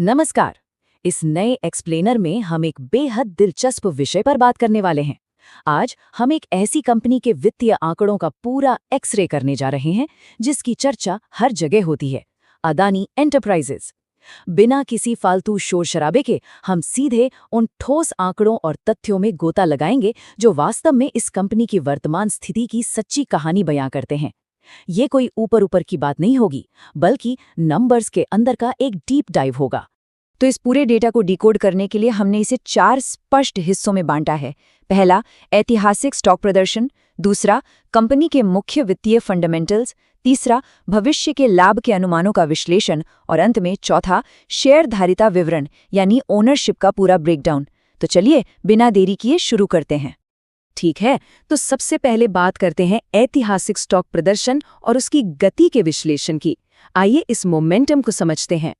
नमस्कार। इस नए एक्सप्लेनर में हम एक बेहद दिलचस्प विषय पर बात करने वाले हैं। आज हम एक ऐसी कंपनी के वित्तीय आंकड़ों का पूरा एक्सरे करने जा रहे हैं जिसकी चर्चा हर जगह होती है, अदानी एंटरप्राइजेज। बिना किसी फालतू शोर शराबे के हम सीधे उन ठोस आंकड़ों और तथ्यों में गोता लगाएंगे जो वास्तव में इस कंपनी की वर्तमान स्थिति की सच्ची कहानी बयां करते हैं। ये कोई ऊपर ऊपर की बात नहीं होगी, बल्कि नंबर्स के अंदर का एक डीप डाइव होगा। तो इस पूरे डेटा को डिकोड करने के लिए हमने इसे 4 स्पष्ट हिस्सों में बांटा है। पहला, ऐतिहासिक स्टॉक प्रदर्शन। दूसरा, कंपनी के मुख्य वित्तीय फंडामेंटल्स। तीसरा, भविष्य के लाभ के अनुमानों का विश्लेषण। और अंत में चौथा, शेयरधारिता विवरण यानी ओनरशिप का पूरा ब्रेकडाउन। तो चलिए बिना देरी किए शुरू करते हैं। ठीक है, तो सबसे पहले बात करते हैं ऐतिहासिक स्टॉक प्रदर्शन और उसकी गति के विश्लेषण की। आइए इस मोमेंटम को समझते हैं।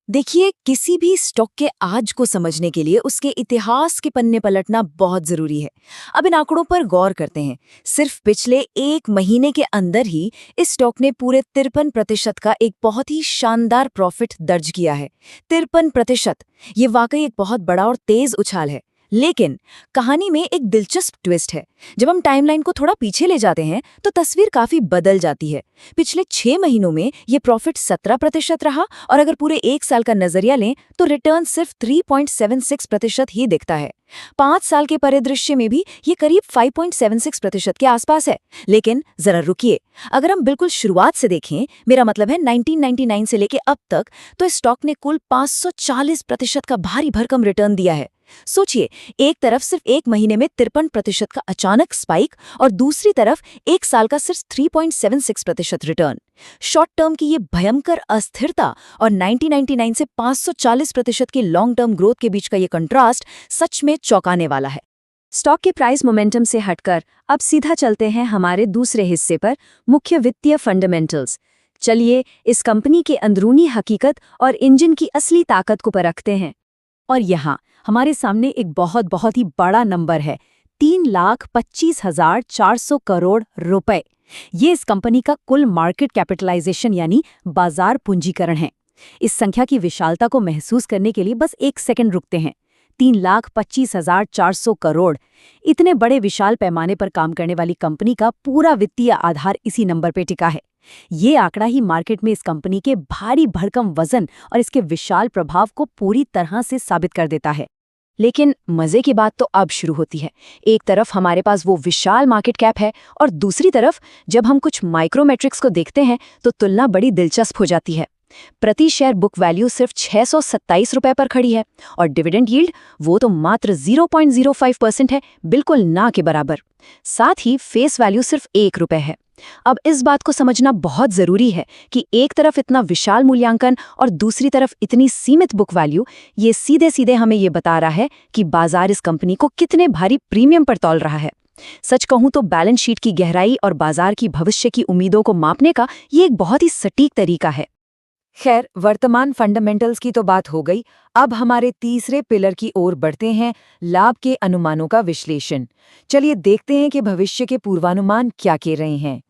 देखिए, किसी भी स्टॉक के आज को समझने के लिए उसके इतिहास के पन्ने पलटना बहुत जरूरी है। अब इन आंकड़ों पर गौर करते हैं। सिर्फ पिछले एक महीने के अंदर ही इस स्टॉक ने पूरे 53% का एक बहुत ही शानदार प्रॉफिट दर्ज किया है। 53%, ये वाकई एक बहुत बड़ा और तेज उछाल है। लेकिन कहानी में एक दिलचस्प ट्विस्ट है। जब हम टाइमलाइन को थोड़ा पीछे ले जाते हैं तो तस्वीर काफी बदल जाती है। पिछले 6 महीनों में ये प्रॉफिट 17% रहा और अगर पूरे एक साल का नजरिया लें तो रिटर्न सिर्फ 3.76% ही दिखता है। 5 साल के परिदृश्य में भी ये करीब 5.76% के आसपास है। लेकिन जरा रुकिए, अगर हम बिल्कुल शुरुआत से देखें, मेरा मतलब है 1999 से लेके अब तक, तो इस स्टॉक ने कुल 540% का भारी भरकम रिटर्न दिया है। सोचिए, एक तरफ सिर्फ एक महीने में 53% का अचानक स्पाइक और दूसरी तरफ एक साल का सिर्फ 3.76% रिटर्न। शॉर्ट टर्म की ये भयंकर अस्थिरता और 1999 से 540% की लॉन्ग टर्म ग्रोथ के बीच का ये कंट्रास्ट सच में चौंकाने वाला है। स्टॉक के प्राइस मोमेंटम से हटकर अब सीधा चलते हैं हमारे दूसरे हिस्से पर, मुख्य वित्तीय फंडामेंटल्स। चलिए इस कंपनी के अंदरूनी हकीकत और इंजन की असली ताकत को परखते हैं। और यहाँ हमारे सामने एक बहुत ही बड़ा नंबर है, 3,25,400 करोड़ रुपए। ये इस कंपनी का कुल मार्केट कैपिटलाइजेशन यानी बाजार पूंजीकरण है। इस संख्या की विशालता को महसूस करने के लिए बस एक सेकंड रुकते हैं। 3,25,400 करोड़, इतने बड़े विशाल पैमाने पर काम करने वाली कंपनी का पूरा वित्तीय आधार इसी नंबर पे टिका है। ये आंकड़ा ही मार्केट में इस कंपनी के भारी भरकम वजन और इसके विशाल प्रभाव को पूरी तरह से साबित कर देता है। लेकिन मजे की बात तो अब शुरू होती है। एक तरफ हमारे पास वो विशाल मार्केट कैप है और दूसरी तरफ जब हम कुछ माइक्रोमेट्रिक्स को देखते हैं तो तुलना बड़ी दिलचस्प हो जाती है। प्रति शेयर बुक वैल्यू सिर्फ 627 रुपए पर खड़ी है और डिविडेंड यील्ड वो तो मात्र 0.05% है, बिल्कुल ना के बराबर। साथ ही फेस वैल्यू सिर्फ 1 रुपए है। अब इस बात को समझना बहुत जरूरी है कि एक तरफ इतना विशाल मूल्यांकन और दूसरी तरफ इतनी सीमित बुक वैल्यू, ये सीधे सीधे हमें ये बता रहा है कि बाजार इस कंपनी को कितने भारी प्रीमियम पर तौल रहा है। सच कहूं तो बैलेंस शीट की गहराई और बाजार की भविष्य की उम्मीदों को मापने का ये एक बहुत ही सटीक तरीका है। खैर, वर्तमान फंडामेंटल्स की तो बात हो गई। अब हमारे तीसरे पिलर की ओर बढ़ते हैं, लाभ के अनुमानों का विश्लेषण। चलिए देखते हैं कि भविष्य के पूर्वानुमान क्या कह रहे हैं।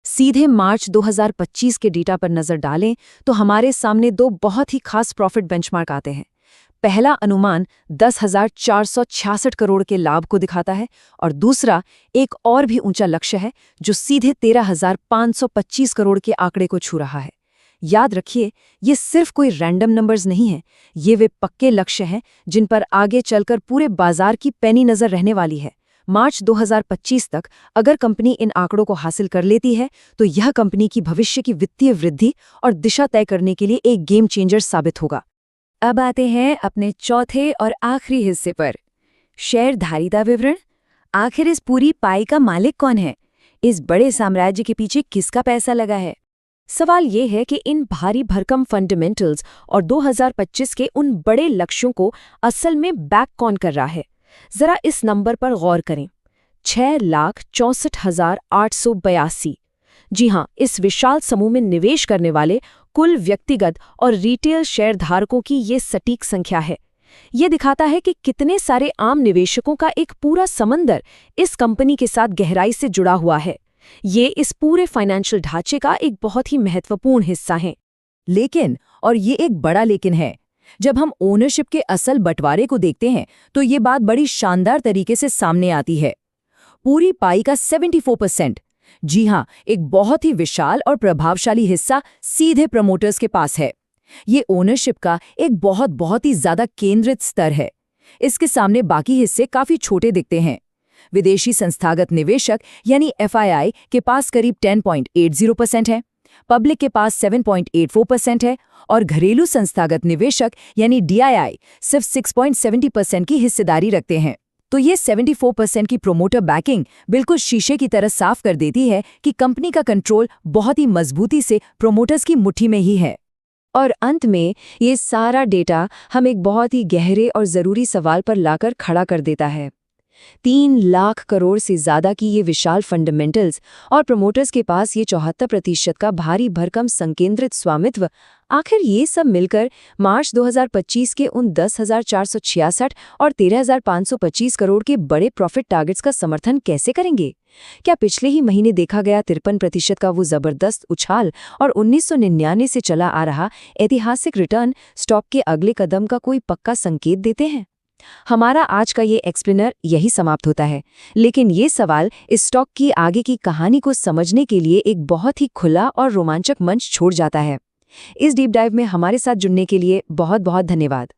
सीधे मार्च 2025 के डेटा पर नजर डालें तो हमारे सामने दो बहुत ही खास प्रॉफिट बेंचमार्क आते हैं। पहला अनुमान 10,466 करोड़ के लाभ को दिखाता है और दूसरा एक और भी ऊंचा लक्ष्य है जो सीधे 13,525 करोड़ के आंकड़े को छू रहा है। याद रखिए, ये सिर्फ कोई रैंडम नंबर्स नहीं हैं, ये वे पक्के लक्ष्य हैं जिन पर आगे चलकर पूरे बाजार की पैनी नजर रहने वाली है। मार्च 2025 तक अगर कंपनी इन आंकड़ों को हासिल कर लेती है तो यह कंपनी की भविष्य की वित्तीय वृद्धि और दिशा तय करने के लिए एक गेम चेंजर साबित होगा। अब आते हैं अपने चौथे और आखिरी हिस्से पर, शेयरधारिता विवरण। आखिर इस पूरी पाई का मालिक कौन है? इस बड़े साम्राज्य के पीछे किसका पैसा लगा है? सवाल ये है कि इन भारी भरकम फंडामेंटल्स और 2025 के उन बड़े लक्ष्यों को असल में बैक कौन कर रहा है? जरा इस नंबर पर गौर करें, 6,64,882। जी हां, इस विशाल समूह में निवेश करने वाले कुल व्यक्तिगत और रिटेल शेयरधारकों की ये सटीक संख्या है। ये दिखाता है कि कितने सारे आम निवेशकों का एक पूरा समंदर इस कंपनी के साथ गहराई से जुड़ा हुआ है। ये इस पूरे फाइनेंशियल ढांचे का एक बहुत ही महत्वपूर्ण हिस्सा है। लेकिन, और ये एक बड़ा लेकिन है, जब हम ओनरशिप के असल बंटवारे को देखते हैं तो ये बात बड़ी शानदार तरीके से सामने आती है। पूरी पाई का 74%, जी हाँ, एक बहुत ही विशाल और प्रभावशाली हिस्सा सीधे प्रमोटर्स के पास है। ये ओनरशिप का एक बहुत ही ज्यादा केंद्रित स्तर है। इसके सामने बाकी हिस्से काफी छोटे दिखते हैं। विदेशी संस्थागत निवेशक यानी FII के पास करीब 10.80% है, पब्लिक के पास 7.84% है और घरेलू संस्थागत निवेशक यानी DII सिर्फ 6.70% की हिस्सेदारी रखते हैं। तो ये 74% की प्रोमोटर बैकिंग बिल्कुल शीशे की तरह साफ कर देती है कि कंपनी का कंट्रोल बहुत ही मजबूती से प्रोमोटर्स की मुट्ठी में ही है। और अंत में ये सारा डेटा हम एक बहुत ही गहरे और ज़रूरी सवाल पर लाकर खड़ा कर देता है। 3 लाख करोड़ से ज़्यादा की ये विशाल फंडामेंटल्स और प्रमोटर्स के पास ये 74% का भारी भरकम संकेंद्रित स्वामित्व, आखिर ये सब मिलकर मार्च 2025 के उन 10,466 और 13,525 करोड़ के बड़े प्रॉफिट टारगेट्स का समर्थन कैसे करेंगे? क्या पिछले ही महीने देखा गया 53% का वो जबरदस्त उछाल और 1999 से चला आ रहा ऐतिहासिक रिटर्न स्टॉक के अगले कदम का कोई पक्का संकेत देते हैं? हमारा आज का ये एक्सप्लेनर यही समाप्त होता है, लेकिन ये सवाल इस स्टॉक की आगे की कहानी को समझने के लिए एक बहुत ही खुला और रोमांचक मंच छोड़ जाता है। इस डीप डाइव में हमारे साथ जुड़ने के लिए बहुत बहुत धन्यवाद।